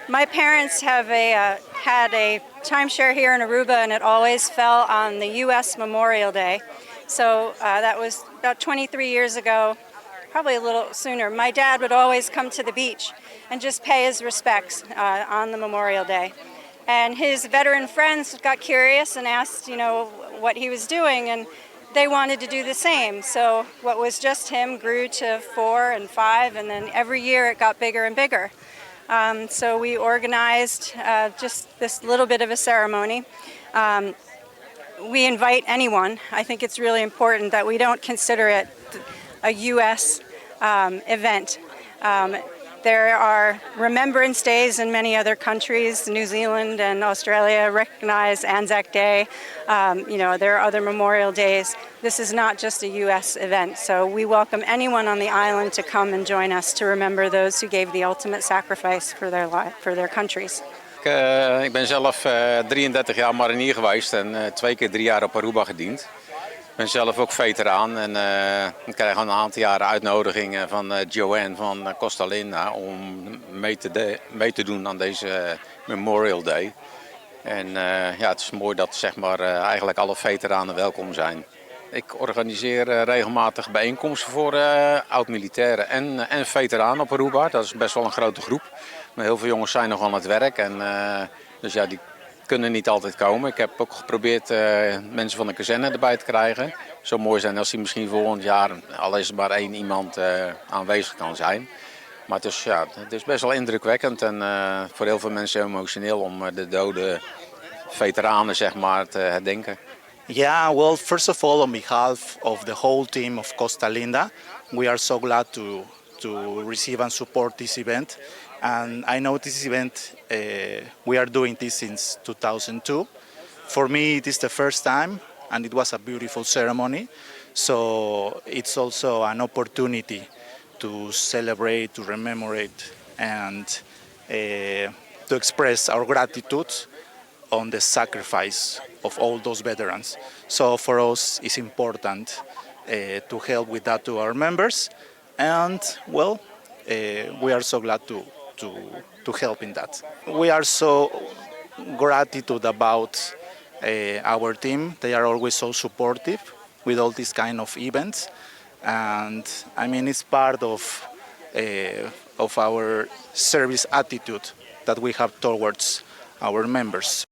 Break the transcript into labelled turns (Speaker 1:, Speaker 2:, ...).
Speaker 1: My parents have had a timeshare here in Aruba, and it always fell on the U.S. Memorial Day. So that was about 23 years ago, probably a little sooner. My dad would always come to the beach and just pay his respects on the Memorial Day. And his veteran friends got curious and asked, what he was doing, and they wanted to do the same. So what was just him grew to 4 and 5, and then every year it got bigger and bigger. So we organized just this little bit of a ceremony. We invite anyone. I think it's really important that we don't consider it a U.S. Event. There are remembrance days in many other countries. New Zealand and Australia recognize Anzac Day. There are other memorial days. This is not just a U.S. event, so we welcome anyone on the island to come and join us to remember those who gave the ultimate sacrifice for their countries.
Speaker 2: Ik ben zelf 33 jaar marinier geweest en 2 keer 3 jaar op Aruba gediend. Ik ben zelf ook veteraan en ik krijg al een aantal jaren uitnodigingen van Joanne van Costa Linda om mee te doen aan deze Memorial Day. En het is mooi dat eigenlijk alle veteranen welkom zijn. Ik organiseer regelmatig bijeenkomsten voor oud-militairen en veteranen op Aruba. Dat is best wel een grote groep. Maar heel veel jongens zijn nog aan het werk en dus die kunnen niet altijd komen. Ik heb ook geprobeerd mensen van de kazerne erbij te krijgen. Het zou mooi zijn als die misschien volgend jaar, al is er maar 1 iemand aanwezig kan zijn. Maar het is best wel indrukwekkend en voor heel veel mensen emotioneel om de dode veteranen te herdenken.
Speaker 3: Yeah, well, first of all, on behalf of the whole team of Costa Linda, we are so glad to receive and support this event. And I know this event, we are doing this since 2002. For me, it is the first time, and it was a beautiful ceremony. So it's also an opportunity to celebrate, to commemorate, and to express our gratitude on the sacrifice of all those veterans. So for us, it's important to help with that to our members. And, well, we are so glad to help in that. We are so gratitude about our team. They are always so supportive with all these kind of events, and I mean it's part of our service attitude that we have towards our members.